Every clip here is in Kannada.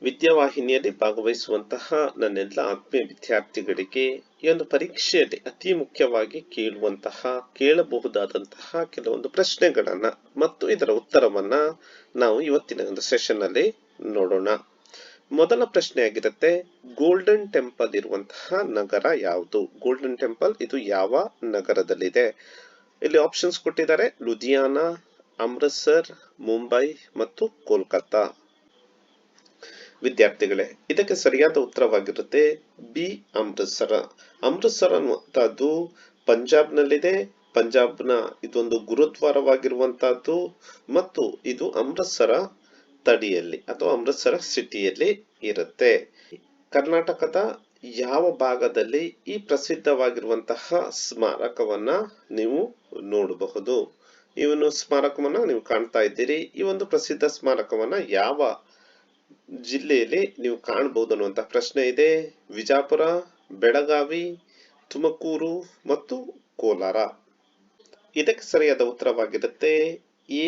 ವಿದ್ಯಾವಾಹಿನಿಯಲ್ಲಿ ಭಾಗವಹಿಸುವಂತಹ ನನ್ನೆಲ್ಲ ಆತ್ಮೀಯ ವಿದ್ಯಾರ್ಥಿಗಳಿಗೆ ಈ ಒಂದು ಪರೀಕ್ಷೆಯಲ್ಲಿ ಅತಿ ಮುಖ್ಯವಾಗಿ ಕೇಳಬಹುದಾದಂತಹ ಕೆಲವೊಂದು ಪ್ರಶ್ನೆಗಳನ್ನ ಮತ್ತು ಇದರ ಉತ್ತರವನ್ನ ನಾವು ಇವತ್ತಿನ ಒಂದು ಸೆಷನ್ ಅಲ್ಲಿ ನೋಡೋಣ. ಮೊದಲ ಪ್ರಶ್ನೆ ಆಗಿರುತ್ತೆ, ಗೋಲ್ಡನ್ ಟೆಂಪಲ್ ಇರುವಂತಹ ನಗರ ಯಾವುದು? ಗೋಲ್ಡನ್ ಟೆಂಪಲ್ ಇದು ಯಾವ ನಗರದಲ್ಲಿದೆ? ಇಲ್ಲಿ ಆಪ್ಷನ್ಸ್ ಕೊಟ್ಟಿದ್ದಾರೆ: ಲುಧಿಯಾನಾ, ಅಮೃತ್ಸರ್, ಮುಂಬೈ ಮತ್ತು ಕೋಲ್ಕತ್ತಾ. ವಿದ್ಯಾರ್ಥಿಗಳೇ, ಇದಕ್ಕೆ ಸರಿಯಾದ ಉತ್ತರವಾಗಿರುತ್ತೆ ಬಿ, ಅಮೃತ್ಸರ. ಅಮೃತ್ಸರ ಅನ್ನುವಂತಹದ್ದು ಪಂಜಾಬ್ನಲ್ಲಿದೆ. ಪಂಜಾಬ್ನ ಇದೊಂದು ಗುರುದ್ವಾರವಾಗಿರುವಂತಹದ್ದು ಮತ್ತು ಇದು ಅಮೃತ್ಸರ ತಡಿಯಲ್ಲಿ ಅಥವಾ ಅಮೃತ್ಸರ ಸಿಟಿಯಲ್ಲಿ ಇರುತ್ತೆ. ಕರ್ನಾಟಕದ ಯಾವ ಭಾಗದಲ್ಲಿ ಈ ಪ್ರಸಿದ್ಧವಾಗಿರುವಂತಹ ಸ್ಮಾರಕವನ್ನ ನೀವು ನೋಡಬಹುದು? ಈ ಒಂದು ಸ್ಮಾರಕವನ್ನ ನೀವು ಕಾಣ್ತಾ ಇದ್ದೀರಿ. ಈ ಒಂದು ಪ್ರಸಿದ್ಧ ಸ್ಮಾರಕವನ್ನ ಯಾವ ಜಿಲ್ಲೆಯಲ್ಲಿ ನೀವು ಕಾಣಬಹುದು ಅನ್ನುವಂತ ಪ್ರಶ್ನೆ ಇದೆ. ವಿಜಾಪುರ, ಬೆಳಗಾವಿ, ತುಮಕೂರು ಮತ್ತು ಕೋಲಾರ. ಇದಕ್ಕೆ ಸರಿಯಾದ ಉತ್ತರವಾಗಿರುತ್ತೆ ಎ,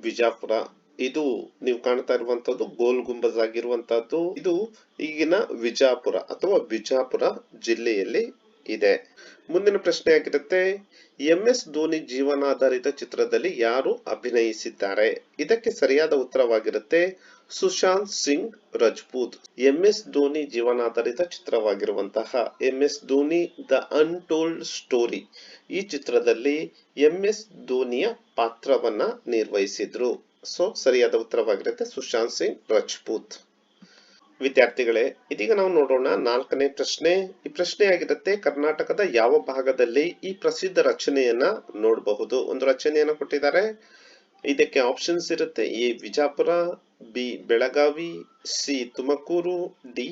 ವಿಜಾಪುರ. ಇದು ನೀವು ಕಾಣ್ತಾ ಇರುವಂತದ್ದು ಗೋಲ್ ಗುಂಬಜ್ ಆಗಿರುವಂತಹದ್ದು. ಇದು ಈಗಿನ ವಿಜಾಪುರ ಅಥವಾ ಬಿಜಾಪುರ ಜಿಲ್ಲೆಯಲ್ಲಿ ಇದೆ. ಮುಂದಿನ ಪ್ರಶ್ನೆ ಆಗಿರುತ್ತೆ, MS ಧೋನಿ ಜೀವನಾಧಾರಿತ ಚಿತ್ರದಲ್ಲಿ ಯಾರು ಅಭಿನಯಿಸಿದ್ದಾರೆ? ಇದಕ್ಕೆ ಸರಿಯಾದ ಉತ್ತರವಾಗಿರುತ್ತೆ ಸುಶಾಂತ್ ಸಿಂಗ್ ರಜಪೂತ್. MS ಧೋನಿ ಜೀವನಾಧಾರಿತ ಚಿತ್ರವಾಗಿರುವಂತಹ MS Dhoni the untold story, ಈ ಚಿತ್ರದಲ್ಲಿ MS ಧೋನಿಯ ಪಾತ್ರವನ್ನ ನಿರ್ವಹಿಸಿದ್ರು. ಸೊ ಸರಿಯಾದ ಉತ್ತರವಾಗಿರುತ್ತೆ ಸುಶಾಂತ್ ಸಿಂಗ್ ರಜಪೂತ್. ವಿದ್ಯಾರ್ಥಿಗಳೇ, ಇದೀಗ ನಾವು ನೋಡೋಣ ನಾಲ್ಕನೇ ಪ್ರಶ್ನೆ. ಈ ಪ್ರಶ್ನೆ ಆಗಿರುತ್ತೆ, ಕರ್ನಾಟಕದ ಯಾವ ಭಾಗದಲ್ಲಿ ಈ ಪ್ರಸಿದ್ಧ ರಚನೆಯನ್ನ ನೋಡಬಹುದು? ಒಂದು ರಚನೆಯನ್ನ ಕೊಟ್ಟಿದ್ದಾರೆ. ಇದಕ್ಕೆ ಆಪ್ಷನ್ಸ್ ಇರುತ್ತೆ: A, Vijapura, B, Belagavi, C, Tumakuru, D,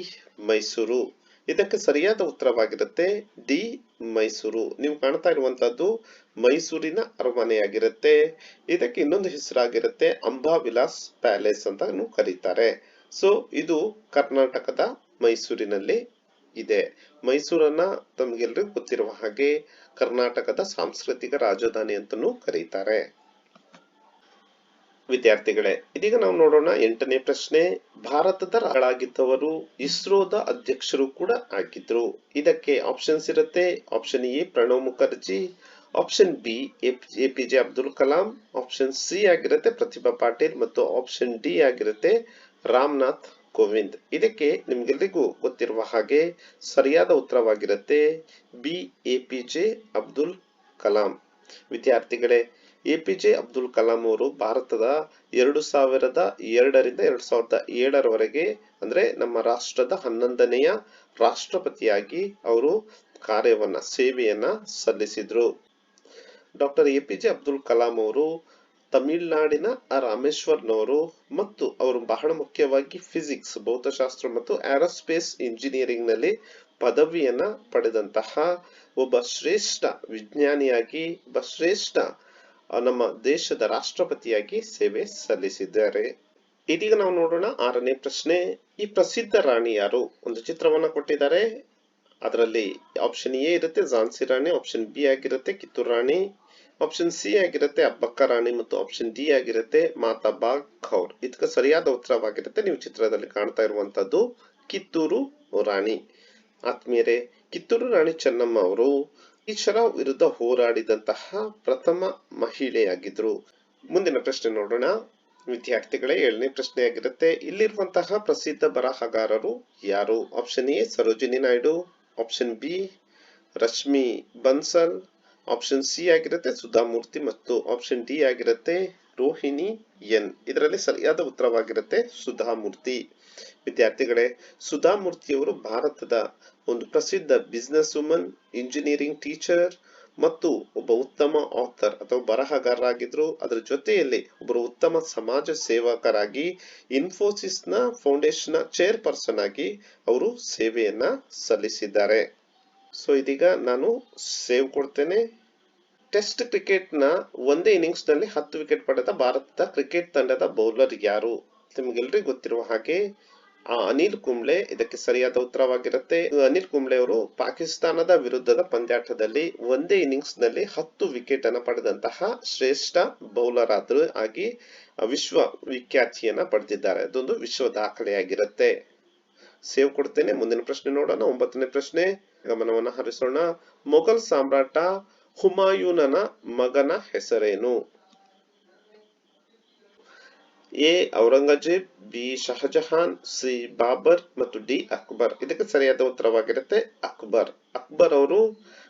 Mysuru. ಇದಕ್ಕೆ ಸರಿಯಾದ ಉತ್ತರವಾಗಿರುತ್ತೆ ಡಿ, ಮೈಸೂರು. ನೀವು ಕಾಣ್ತಾ ಇರುವಂತಹದ್ದು ಮೈಸೂರಿನ ಅರಮನೆಯಾಗಿರುತ್ತೆ. ಇದಕ್ಕೆ ಇನ್ನೊಂದು ಹೆಸರಾಗಿರುತ್ತೆ ಅಂಬಾವಿಲಾಸ್ ಪ್ಯಾಲೇಸ್ ಅಂತ ಕರೀತಾರೆ. ಸೊ ಇದು ಕರ್ನಾಟಕದ ಮೈಸೂರಿನಲ್ಲಿ ಇದೆ. ಮೈಸೂರನ್ನ ತಮಗೆಲ್ಲರಿಗೂ ಗೊತ್ತಿರುವ ಹಾಗೆ ಕರ್ನಾಟಕದ ಸಾಂಸ್ಕೃತಿಕ ರಾಜಧಾನಿ ಅಂತಲೂ ಕರೀತಾರೆ. ವಿದ್ಯಾರ್ಥಿಗಳೇ, ಇದೀಗ ನಾವು ನೋಡೋಣ ಎಂಟನೇ ಪ್ರಶ್ನೆ. ಭಾರತದ ರಾಗಿದ್ದವರು ಇಸ್ರೋದ ಅಧ್ಯಕ್ಷರು ಕೂಡ ಆಗಿದ್ರು. ಇದಕ್ಕೆ ಆಪ್ಷನ್ಸ್ ಇರುತ್ತೆ: option A, Pranab Mukherjee, option B, APJ Abdul Kalam, option C ಆಗಿರುತ್ತೆ ಪ್ರತಿಭಾ ಪಾಟೀಲ್ ಮತ್ತು ಆಪ್ಷನ್ ಡಿ ಆಗಿರುತ್ತೆ ರಾಮನಾಥ್ ಕೋವಿಂದ್. ಇದಕ್ಕೆ ನಿಮ್ಗೆಲ್ಲರಿಗೂ ಗೊತ್ತಿರುವ ಹಾಗೆ ಸರಿಯಾದ ಉತ್ತರವಾಗಿರುತ್ತೆ ಬಿ, APJ ಅಬ್ದುಲ್ ಕಲಾಂ. ವಿದ್ಯಾರ್ಥಿಗಳೇ, APJ ಅಬ್ದುಲ್ ಕಲಾಂ ಅವರು ಭಾರತದ 2002ರಿಂದ 2007ರವರೆಗೆ ಅಂದ್ರೆ ನಮ್ಮ ರಾಷ್ಟ್ರದ 11ನೆಯ ರಾಷ್ಟ್ರಪತಿಯಾಗಿ ಅವರು ಸೇವೆಯನ್ನ ಸಲ್ಲಿಸಿದ್ರು. ಡಾಕ್ಟರ್ APJ ಅಬ್ದುಲ್ ಕಲಾಂ ಅವರು ತಮಿಳುನಾಡಿನ ರಾಮೇಶ್ವರ್ನವರು ಮತ್ತು ಅವರು ಬಹಳ ಮುಖ್ಯವಾಗಿ ಫಿಸಿಕ್ಸ್, ಭೌತಶಾಸ್ತ್ರ ಮತ್ತು ಏರೋಸ್ಪೇಸ್ ಇಂಜಿನಿಯರಿಂಗ್ ನಲ್ಲಿ ಪದವಿಯನ್ನ ಪಡೆದಂತಹ ಒಬ್ಬ ಶ್ರೇಷ್ಠ ವಿಜ್ಞಾನಿಯಾಗಿ, ಒಬ್ಬ ಶ್ರೇಷ್ಠ ನಮ್ಮ ದೇಶದ ರಾಷ್ಟ್ರಪತಿಯಾಗಿ ಸೇವೆ ಸಲ್ಲಿಸಿದ್ದಾರೆ. ಇದೀಗ ನಾವು ನೋಡೋಣ ಆರನೇ ಪ್ರಶ್ನೆ. ಈ ಪ್ರಸಿದ್ಧ ರಾಣಿ ಯಾರು? ಒಂದು ಚಿತ್ರವನ್ನ ಕೊಟ್ಟಿದ್ದಾರೆ. ಅದರಲ್ಲಿ ಆಪ್ಷನ್ ಎ ಇರುತ್ತೆ ಝಾನ್ಸಿ ರಾಣಿ, ಆಪ್ಷನ್ ಬಿ ಆಗಿರುತ್ತೆ ಕಿತ್ತೂರು ರಾಣಿ, ಆಪ್ಷನ್ ಸಿ ಆಗಿರುತ್ತೆ ಅಬ್ಬಕ್ಕ ರಾಣಿ ಮತ್ತು ಆಪ್ಷನ್ ಡಿ ಆಗಿರುತ್ತೆ ಮಾತಾಬಾ ಖೌರ್. ಇದಕ್ಕೆ ಸರಿಯಾದ ಉತ್ತರವಾಗಿರುತ್ತೆ ನೀವು ಚಿತ್ರದಲ್ಲಿ ಕಾಣ್ತಾ ಇರುವಂತದ್ದು ಕಿತ್ತೂರು ರಾಣಿ. ಆತ್ಮೀಯರೇ, ಕಿತ್ತೂರು ರಾಣಿ ಚೆನ್ನಮ್ಮ ಅವರು ಬ್ರಿಟಿಷರ ವಿರುದ್ಧ ಹೋರಾಡಿದಂತಹ ಪ್ರಥಮ ಮಹಿಳೆಯಾಗಿದ್ರು. ಮುಂದಿನ ಪ್ರಶ್ನೆ ನೋಡೋಣ. ವಿದ್ಯಾರ್ಥಿಗಳೇ, ಏಳನೇ ಪ್ರಶ್ನೆ ಆಗಿರುತ್ತೆ, ಇಲ್ಲಿರುವಂತಹ ಪ್ರಸಿದ್ಧ ಬರಹಗಾರರು ಯಾರು? Option A, Sarojini Naidu, option B, Rashmi Bansal, option C ಆಗಿರುತ್ತೆ ಸುಧಾಮೂರ್ತಿ ಮತ್ತು ಆಪ್ಷನ್ ಡಿ ಆಗಿರುತ್ತೆ ರೋಹಿಣಿ ಎನ್. ಇದರಲ್ಲಿ ಸರಿಯಾದ ಉತ್ತರವಾಗಿರುತ್ತೆ ಸುಧಾಮೂರ್ತಿ. ವಿದ್ಯಾರ್ಥಿಗಳೇ, ಸುಧಾಮೂರ್ತಿಯವರು ಭಾರತದ ಒಂದು ಪ್ರಸಿದ್ಧ ಬಿಸಿನೆಸ್ ವುಮನ್, ಇಂಜಿನಿಯರಿಂಗ್ ಟೀಚರ್ ಮತ್ತು ಒಬ್ಬ ಉತ್ತಮ ಆಥರ್ ಅಥವಾ ಬರಹಗಾರರಾಗಿದ್ರು. ಅದರ ಜೊತೆಯಲ್ಲಿ ಒಬ್ಬರು ಉತ್ತಮ ಸಮಾಜ ಸೇವಕರಾಗಿ ಇನ್ಫೋಸಿಸ್ ನ ಫೌಂಡೇಶನ್ ಚೇರ್ಪರ್ಸನ್ ಆಗಿ ಅವರು ಸೇವೆಯನ್ನ ಸಲ್ಲಿಸಿದ್ದಾರೆ. ಸೊ ಇದೀಗ ನಾನು ಸೇವ್ ಕೊಡ್ತೇನೆ. ಟೆಸ್ಟ್ ಕ್ರಿಕೆಟ್ ನ ಒಂದೇ ಇನ್ನಿಂಗ್ಸ್ ನಲ್ಲಿ 10 ವಿಕೆಟ್ ಪಡೆದ ಭಾರತದ ಕ್ರಿಕೆಟ್ ತಂಡದ ಬೌಲರ್ ಯಾರು? ನಿಮ್ಗೆಲ್ರಿಗೂ ಗೊತ್ತಿರುವ ಹಾಗೆ ಅನಿಲ್ ಕುಂಬ್ಳೆ ಇದಕ್ಕೆ ಸರಿಯಾದ ಉತ್ತರವಾಗಿರುತ್ತೆ. ಅನಿಲ್ ಕುಂಬ್ಳೆ ಅವರು ಪಾಕಿಸ್ತಾನದ ವಿರುದ್ಧದ ಪಂದ್ಯಾಟದಲ್ಲಿ ಒಂದೇ ಇನ್ನಿಂಗ್ಸ್ ನಲ್ಲಿ 10 ವಿಕೆಟ್ ಅನ್ನು ಪಡೆದಂತಹ ಶ್ರೇಷ್ಠ ಬೌಲರ್ ಆಗಿ ವಿಶ್ವ ವಿಖ್ಯಾತಿಯನ್ನ ಪಡೆದಿದ್ದಾರೆ. ಅದೊಂದು ವಿಶ್ವ ದಾಖಲೆಯಾಗಿರುತ್ತೆ. ಸೇವ್ ಕೊಡ್ತೇನೆ. ಮುಂದಿನ ಪ್ರಶ್ನೆ ನೋಡೋಣ. 9ನೇ ಪ್ರಶ್ನೆ, ಗಮನವನ್ನ ಹರಿಸೋಣ. ಮೊಘಲ್ ಸಾಮ್ರಾಟ ಹುಮಾಯೂನನ ಮಗನ ಹೆಸರೇನು? A Aurangzeb, B Shahjahan, C Babur ಮತ್ತು ಡಿ ಅಕ್ಬರ್. ಇದಕ್ಕೆ ಸರಿಯಾದ ಉತ್ತರವಾಗಿರುತ್ತೆ ಅಕ್ಬರ್. ಅಕ್ಬರ್ ಅವರು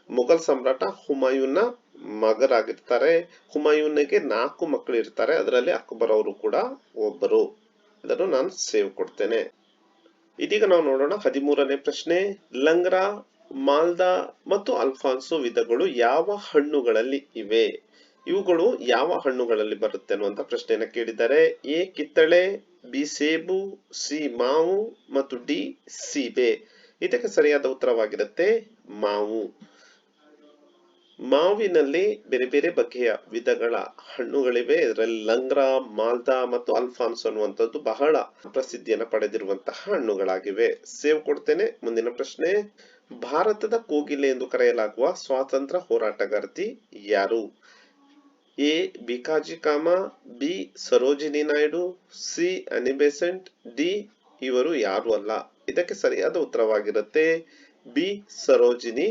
ಮೊಘಲ್ ಸಾಮ್ರಾಟ ಹುಮಾಯೂನ್ನ ಮಗರಾಗಿರ್ತಾರೆ. ಹುಮಾಯೂನ್ಗೆ 4 ಮಕ್ಕಳು ಇರ್ತಾರೆ, ಅದರಲ್ಲಿ ಅಕ್ಬರ್ ಅವರು ಕೂಡ ಒಬ್ಬರು. ಇದನ್ನು ನಾನು ಸೇವ್ ಕೊಡ್ತೇನೆ. ಇದೀಗ ನಾವು ನೋಡೋಣ 13ನೇ ಪ್ರಶ್ನೆ. ಲಂಗ್ರಾ, ಮಾಲ್ದಾ ಮತ್ತು ಅಲ್ಫಾನ್ಸೋ ವಿಧಗಳು ಯಾವ ಹಣ್ಣುಗಳಲ್ಲಿ ಇವೆ? ಇವುಗಳು ಯಾವ ಹಣ್ಣುಗಳಲ್ಲಿ ಬರುತ್ತೆ ಅನ್ನುವಂತ ಪ್ರಶ್ನೆಯನ್ನ ಕೇಳಿದ್ದಾರೆ. ಎ ಕಿತ್ತಳೆ, ಬಿ ಸೇಬು, ಸಿ ಮಾವು ಮತ್ತು ಡಿ ಸೀಬೆ. ಇದಕ್ಕೆ ಸರಿಯಾದ ಉತ್ತರವಾಗಿರುತ್ತೆ ಮಾವು. ಮಾವಿನಲ್ಲಿ ಬೇರೆ ಬೇರೆ ಬಗೆಯ ವಿಧಗಳ ಹಣ್ಣುಗಳಿವೆ. ಇದರಲ್ಲಿ ಲಂಗ್ರಾ, ಮಾಲ್ದಾ ಮತ್ತು ಅಲ್ಫಾನ್ಸೋ ಅನ್ನುವಂಥದ್ದು ಬಹಳ ಪ್ರಸಿದ್ಧಿಯನ್ನು ಪಡೆದಿರುವಂತಹ ಹಣ್ಣುಗಳಾಗಿವೆ. ಸೇವ್ ಕೊಡ್ತೇನೆ. ಮುಂದಿನ ಪ್ರಶ್ನೆ, ಭಾರತದ ಕೋಗಿಲೆ ಎಂದು ಕರೆಯಲಾಗುವ ಸ್ವಾತಂತ್ರ್ಯ ಹೋರಾಟಗಾರ್ತಿ ಯಾರು? ಎ ಬಿಕಾಜಿ ಕಾಮ, ಬಿ ಸರೋಜಿನಿ ನಾಯ್ಡು, ಸಿ ಅನಿ ಬೆಸೆಂಟ್, ಡಿ ಇವರು ಯಾರು ಅಲ್ಲ. ಇದಕ್ಕೆ ಸರಿಯಾದ ಉತ್ತರವಾಗಿರುತ್ತೆ ಬಿ ಸರೋಜಿನಿ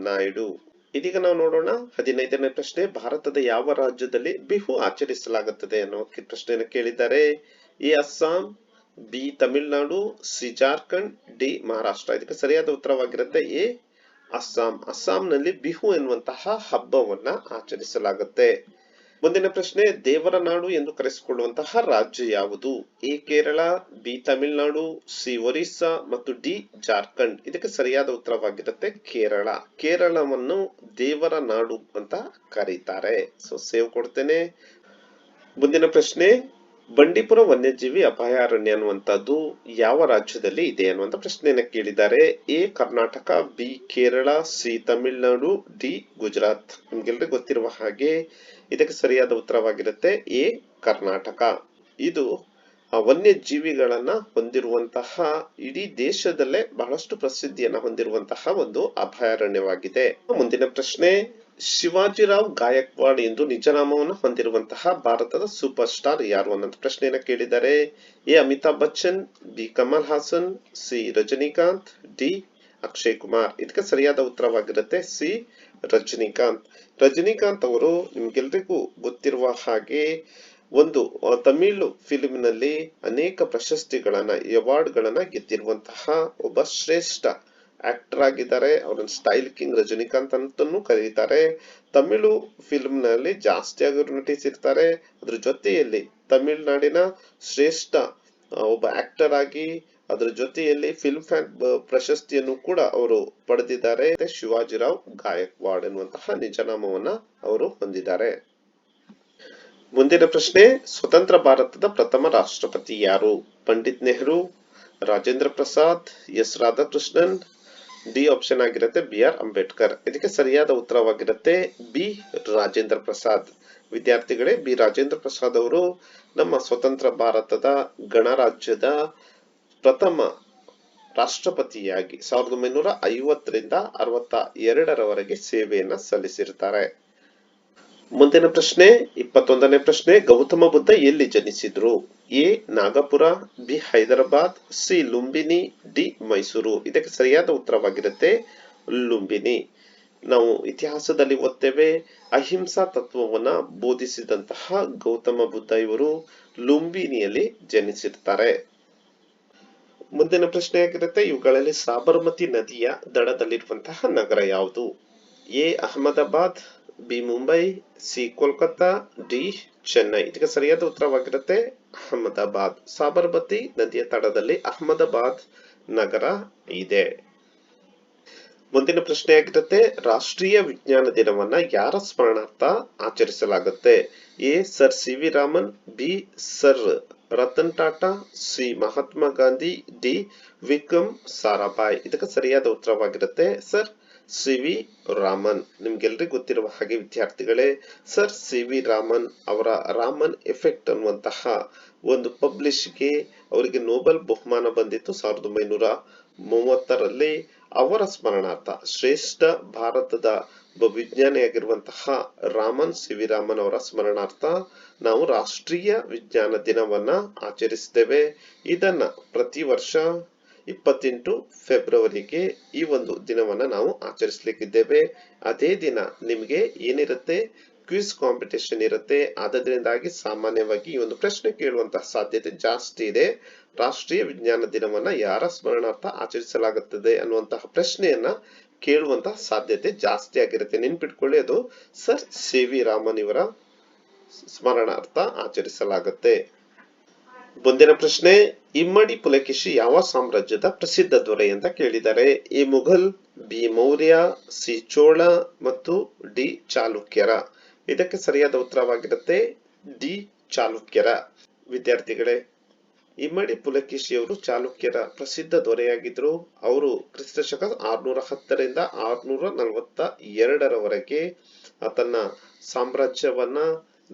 ನಾಯ್ಡು. ಇದೀಗ ನಾವು ನೋಡೋಣ 15ನೇ ಪ್ರಶ್ನೆ. ಭಾರತದ ಯಾವ ರಾಜ್ಯದಲ್ಲಿ ಬಿಹು ಆಚರಿಸಲಾಗುತ್ತದೆ ಅನ್ನೋ ಪ್ರಶ್ನೆಯನ್ನು ಕೇಳಿದ್ದಾರೆ. A Assam, B Tamil Nadu, C Jharkhand, D Maharashtra. ಇದಕ್ಕೆ ಸರಿಯಾದ ಉತ್ತರವಾಗಿರುತ್ತೆ ಎ ಅಸ್ಸಾಂ. ಅಸ್ಸಾಂನಲ್ಲಿ ಬಿಹು ಎನ್ನುವಂತಹ ಹಬ್ಬವನ್ನ ಆಚರಿಸಲಾಗುತ್ತೆ. ಮುಂದಿನ ಪ್ರಶ್ನೆ, ದೇವರ ನಾಡು ಎಂದು ಕರೆಸಿಕೊಳ್ಳುವಂತಹ ರಾಜ್ಯ ಯಾವುದು? A Kerala, B Tamil Nadu, C Orissa ಮತ್ತು ಡಿ ಜಾರ್ಖಂಡ್. ಇದಕ್ಕೆ ಸರಿಯಾದ ಉತ್ತರವಾಗಿರುತ್ತೆ ಕೇರಳ. ಕೇರಳವನ್ನು ದೇವರ ನಾಡು ಅಂತ ಕರೀತಾರೆ. ಸೊ ಸೇವ್ ಕೊಡ್ತೇನೆ. ಮುಂದಿನ ಪ್ರಶ್ನೆ, ಬಂಡೀಪುರ ವನ್ಯಜೀವಿ ಅಭಯಾರಣ್ಯ ಅನ್ನುವಂಥದ್ದು ಯಾವ ರಾಜ್ಯದಲ್ಲಿ ಇದೆ ಅನ್ನುವಂಥ ಪ್ರಶ್ನೆಯನ್ನ ಕೇಳಿದ್ದಾರೆ. A Karnataka, B Kerala, C Tamil Nadu, D Gujarat. ನಿಮ್ಗೆಲ್ರಿಗೂ ಗೊತ್ತಿರುವ ಹಾಗೆ ಇದಕ್ಕೆ ಸರಿಯಾದ ಉತ್ತರವಾಗಿರುತ್ತೆ ಎ ಕರ್ನಾಟಕ. ಇದು ವನ್ಯಜೀವಿಗಳನ್ನ ಹೊಂದಿರುವಂತಹ, ಇಡೀ ದೇಶದಲ್ಲೇ ಬಹಳಷ್ಟು ಪ್ರಸಿದ್ಧಿಯನ್ನ ಹೊಂದಿರುವಂತಹ ಒಂದು ಅಭಯಾರಣ್ಯವಾಗಿದೆ. ಮುಂದಿನ ಪ್ರಶ್ನೆ, ಶಿವಾಜಿರಾವ್ ಗಾಯಕ್ವಾಡ್ ಎಂದು ನಿಜನಾಮವನ್ನು ಹೊಂದಿರುವಂತಹ ಭಾರತದ ಸೂಪರ್ ಸ್ಟಾರ್ ಯಾರು ಅನ್ನೋ ಪ್ರಶ್ನೆಯನ್ನ ಕೇಳಿದ್ದಾರೆ. A Amitabh Bachchan, B Kamal Haasan, C Rajinikanth, D Akshay Kumar. ಇದಕ್ಕೆ ಸರಿಯಾದ ಉತ್ತರವಾಗಿರುತ್ತೆ ಸಿ ರಜನಿಕಾಂತ್. ರಜನಿಕಾಂತ್ ಅವರು ನಿಮ್ಗೆಲ್ರಿಗೂ ಗೊತ್ತಿರುವ ಹಾಗೆ ಒಂದು ತಮಿಳು ಫಿಲ್ಮ್ನಲ್ಲಿ ಅನೇಕ ಪ್ರಶಸ್ತಿಗಳನ್ನ, ಅವಾರ್ಡ್ ಗಳನ್ನ ಗೆದ್ದಿರುವಂತಹ ಒಬ್ಬ ಶ್ರೇಷ್ಠ ಆಕ್ಟರ್ ಆಗಿದ್ದಾರೆ. ಅವರನ್ನ ಸ್ಟೈಲ್ ಕಿಂಗ್ ರಜನಿಕಾಂತ್ ಅಂತಾನೂ ಕರೀತಾರೆ. ತಮಿಳು ಫಿಲ್ಮ್ ನಲ್ಲಿ ಜಾಸ್ತಿಯಾಗಿ ನಟಿಸಿರ್ತಾರೆ. ಅದ್ರ ಜೊತೆಯಲ್ಲಿ ತಮಿಳುನಾಡಿನ ಶ್ರೇಷ್ಠ ಒಬ್ಬ ಆಕ್ಟರ್ ಆಗಿ, ಅದರ ಜೊತೆಯಲ್ಲಿ ಫಿಲ್ಮ್ ಫ್ಯಾನ್ ಪ್ರಶಸ್ತಿಯನ್ನು ಕೂಡ ಅವರು ಪಡೆದಿದ್ದಾರೆ. ಶಿವಾಜಿರಾವ್ ಗಾಯಕ್ವಾಡ್ ಎನ್ನುವಂತಹ ನಿಜನಾಮವನ್ನ ಅವರು ಹೊಂದಿದ್ದಾರೆ. ಮುಂದಿನ ಪ್ರಶ್ನೆ, ಸ್ವತಂತ್ರ ಭಾರತದ ಪ್ರಥಮ ರಾಷ್ಟ್ರಪತಿ ಯಾರು? Pandit Nehru, Rajendra Prasad, S Radhakrishnan, D option ಆಗಿರುತ್ತೆ ಬಿ ಆರ್ ಅಂಬೇಡ್ಕರ್. ಇದಕ್ಕೆ ಸರಿಯಾದ ಉತ್ತರವಾಗಿರುತ್ತೆ ಬಿ ರಾಜೇಂದ್ರ ಪ್ರಸಾದ್. ವಿದ್ಯಾರ್ಥಿಗಳೇ, ಬಿ ರಾಜೇಂದ್ರ ಪ್ರಸಾದ್ ಅವರು ನಮ್ಮ ಸ್ವತಂತ್ರ ಭಾರತದ ಗಣರಾಜ್ಯದ ಪ್ರಥಮ ರಾಷ್ಟ್ರಪತಿಯಾಗಿ 1950ರಿಂದ 62ರವರೆಗೆ ಸೇವೆಯನ್ನ ಸಲ್ಲಿಸಿರ್ತಾರೆ. ಮುಂದಿನ ಪ್ರಶ್ನೆ, 21ನೇ ಪ್ರಶ್ನೆ, ಗೌತಮ ಬುದ್ಧ ಎಲ್ಲಿ ಜನಿಸಿದ್ರು? A Nagpur, B Hyderabad, C Lumbini, D Mysuru. ಇದಕ್ಕೆ ಸರಿಯಾದ ಉತ್ತರವಾಗಿರುತ್ತೆ ಲುಂಬಿನಿ. ನಾವು ಇತಿಹಾಸದಲ್ಲಿ ಓದ್ತೇವೆ, ಅಹಿಂಸಾ ತತ್ವವನ್ನ ಬೋಧಿಸಿದಂತಹ ಗೌತಮ ಬುದ್ಧ ಇವರು ಲುಂಬಿನಿಯಲ್ಲಿ ಜನಿಸಿರ್ತಾರೆ. ಮುಂದಿನ ಪ್ರಶ್ನೆ ಆಗಿರುತ್ತೆ, ಇವುಗಳಲ್ಲಿ ಸಾಬರಮತಿ ನದಿಯ ದಡದಲ್ಲಿರುವಂತಹ ನಗರ ಯಾವುದು? A Ahmedabad, B Mumbai, C Kolkata, D Chennai. ಇದಕ್ಕೆ ಸರಿಯಾದ ಉತ್ತರವಾಗಿರುತ್ತೆ ಅಹಮದಾಬಾದ್. ಸಾಬರಮತಿ ನದಿಯ ತಡದಲ್ಲಿ ಅಹಮದಾಬಾದ್ ನಗರ ಇದೆ. ಮುಂದಿನ ಪ್ರಶ್ನೆ ಆಗಿರುತ್ತೆ, ರಾಷ್ಟ್ರೀಯ ವಿಜ್ಞಾನ ದಿನವನ್ನ ಯಾರ ಸ್ಮರಣಾರ್ಥ ಆಚರಿಸಲಾಗುತ್ತೆ? A Sir C V Raman, B Sir Ratan Tata, C Mahatma Gandhi, D Vikram Sarabhai. ಇದಕ್ಕೆ ಸರಿಯಾದ ಉತ್ತರವಾಗಿರುತ್ತೆ ಸರ್ ಸಿ ವಿ ರಾಮನ್. ನಿಮ್ಗೆಲ್ರಿಗೂ ಗೊತ್ತಿರುವ ಹಾಗೆ ವಿದ್ಯಾರ್ಥಿಗಳೇ, ಸರ್ ಸಿ ವಿ ರಾಮನ್ ಅವರ ರಾಮನ್ ಎಫೆಕ್ಟ್ ಅನ್ನುವಂತಹ ಒಂದು ಪಬ್ಲಿಷ್ಗೆ ಅವರಿಗೆ ನೊಬೆಲ್ ಬಹುಮಾನ ಬಂದಿತ್ತು 1930ರಲ್ಲಿ. ಅವರ ಸ್ಮರಣಾರ್ಥ ಶ್ರೇಷ್ಠ ಭಾರತದ ಒಬ್ಬ ವಿಜ್ಞಾನಿಯಾಗಿರುವಂತಹ ರಾಮನ್ ಸಿ.ವಿ. ರಾಮನ್ ಅವರ ಸ್ಮರಣಾರ್ಥ ನಾವು ರಾಷ್ಟ್ರೀಯ ವಿಜ್ಞಾನ ದಿನವನ್ನ ಆಚರಿಸ್ತೇವೆ. ಇದನ್ನ ಪ್ರತಿ ವರ್ಷ 28 ಫೆಬ್ರವರಿಗೆ ಈ ಒಂದು ದಿನವನ್ನ ನಾವು ಆಚರಿಸಲಿಕ್ಕಿದ್ದೇವೆ. ಅದೇ ದಿನ ನಿಮಗೆ ಏನಿರುತ್ತೆ, ಕ್ವಿಜ್ ಕಾಂಪಿಟೇಷನ್ ಇರುತ್ತೆ. ಆದ್ದರಿಂದಾಗಿ ಸಾಮಾನ್ಯವಾಗಿ ಈ ಒಂದು ಪ್ರಶ್ನೆ ಕೇಳುವಂತಹ ಸಾಧ್ಯತೆ ಜಾಸ್ತಿ ಇದೆ. ರಾಷ್ಟ್ರೀಯ ವಿಜ್ಞಾನ ದಿನವನ್ನ ಯಾರ ಸ್ಮರಣಾರ್ಥ ಆಚರಿಸಲಾಗುತ್ತದೆ ಅನ್ನುವಂತಹ ಪ್ರಶ್ನೆಯನ್ನ ಕೇಳುವಂತಹ ಸಾಧ್ಯತೆ ಜಾಸ್ತಿ ಆಗಿರುತ್ತೆ. ನೆನ್ಪಿಟ್ಕೊಳ್ಳಿ, ಅದು ಸರ್ ಸಿ.ವಿ. ರಾಮನ್ ಇವರ ಸ್ಮರಣಾರ್ಥ ಆಚರಿಸಲಾಗುತ್ತೆ. ಮುಂದಿನ ಪ್ರಶ್ನೆ, ಇಮ್ಮಡಿ ಪುಲಕೇಶಿ ಯಾವ ಸಾಮ್ರಾಜ್ಯದ ಪ್ರಸಿದ್ಧ ದೊರೆ ಅಂತ ಕೇಳಿದ್ದಾರೆ. A Mughal, B Maurya, C Chola ಮತ್ತು ಡಿ ಚಾಲುಕ್ಯರ. ಇದಕ್ಕೆ ಸರಿಯಾದ ಉತ್ತರವಾಗಿರುತ್ತೆ ಡಿ ಚಾಲುಕ್ಯರ. ವಿದ್ಯಾರ್ಥಿಗಳೇ, ಇಮ್ಮಡಿ ಪುಲಕೇಶಿ ಅವರು ಚಾಲುಕ್ಯರ ಪ್ರಸಿದ್ಧ ದೊರೆಯಾಗಿದ್ರು. ಅವರು ಕ್ರಿಸ್ತಶಕ 610ರಿಂದ 642ರವರೆಗೆ ತನ್ನ ಸಾಮ್ರಾಜ್ಯವನ್ನ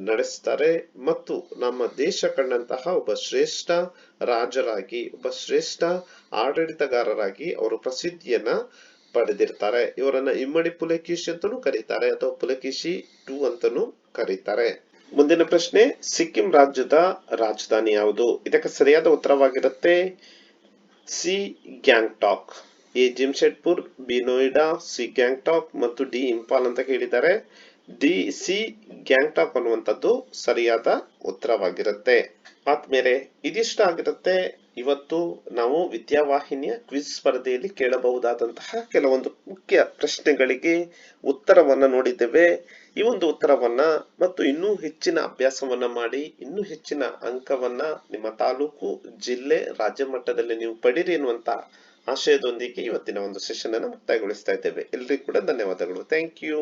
ನಡೆಸ್ತಾರೆ ಮತ್ತು ನಮ್ಮ ದೇಶ ಕಂಡಂತಹ ಒಬ್ಬ ಶ್ರೇಷ್ಠ ರಾಜರಾಗಿ, ಒಬ್ಬ ಶ್ರೇಷ್ಠ ಆಡಳಿತಗಾರರಾಗಿ ಅವರು ಪ್ರಸಿದ್ಧಿಯನ್ನ ಪಡೆದಿರ್ತಾರೆ. ಇವರನ್ನ ಇಮ್ಮಡಿ ಪುಲಕೇಶಿ ಅಂತಾನೂ ಕರೀತಾರೆ ಅಥವಾ ಪುಲಕೇಶಿ 2 ಅಂತಾನೂ ಕರೀತಾರೆ. ಮುಂದಿನ ಪ್ರಶ್ನೆ, ಸಿಕ್ಕಿಂ ರಾಜ್ಯದ ರಾಜಧಾನಿ ಯಾವುದು? ಇದಕ್ಕೆ ಸರಿಯಾದ ಉತ್ತರವಾಗಿರುತ್ತೆ C Gangtok. A Jamshedpur, B Noida, C Gangtok ಮತ್ತು ಡಿ ಇಂಪಾಲ್ ಅಂತ ಕೇಳಿದ್ದಾರೆ. ಸಿ ಗ್ಯಾಂಗ್ಟಾಕ್ ಅನ್ನುವಂಥದ್ದು ಸರಿಯಾದ ಉತ್ತರವಾಗಿರುತ್ತೆ. ಆದ್ಮೇಲೆ ಇದಿಷ್ಟ ಆಗಿರುತ್ತೆ ಇವತ್ತು ನಾವು ವಿದ್ಯಾವಾಹಿನಿಯ ಕ್ವಿಜ್ ಸ್ಪರ್ಧೆಯಲ್ಲಿ ಕೇಳಬಹುದಾದಂತಹ ಕೆಲವೊಂದು ಮುಖ್ಯ ಪ್ರಶ್ನೆಗಳಿಗೆ ಉತ್ತರವನ್ನ ನೋಡಿದ್ದೇವೆ. ಈ ಒಂದು ಉತ್ತರವನ್ನ ಮತ್ತು ಇನ್ನೂ ಹೆಚ್ಚಿನ ಅಭ್ಯಾಸವನ್ನ ಮಾಡಿ ಇನ್ನೂ ಹೆಚ್ಚಿನ ಅಂಕವನ್ನ ನಿಮ್ಮ ತಾಲೂಕು, ಜಿಲ್ಲೆ, ರಾಜ್ಯ ಮಟ್ಟದಲ್ಲಿ ನೀವು ಪಡೀರಿ ಎನ್ನುವಂತ ಆಶಯದೊಂದಿಗೆ ಇವತ್ತಿನ ಒಂದು ಸೆಷನ್ ಅನ್ನು ಮುಕ್ತಾಯಗೊಳಿಸ್ತಾ ಇದ್ದೇವೆ. ಎಲ್ರಿಗೂ ಕೂಡ ಧನ್ಯವಾದಗಳು. Thank you.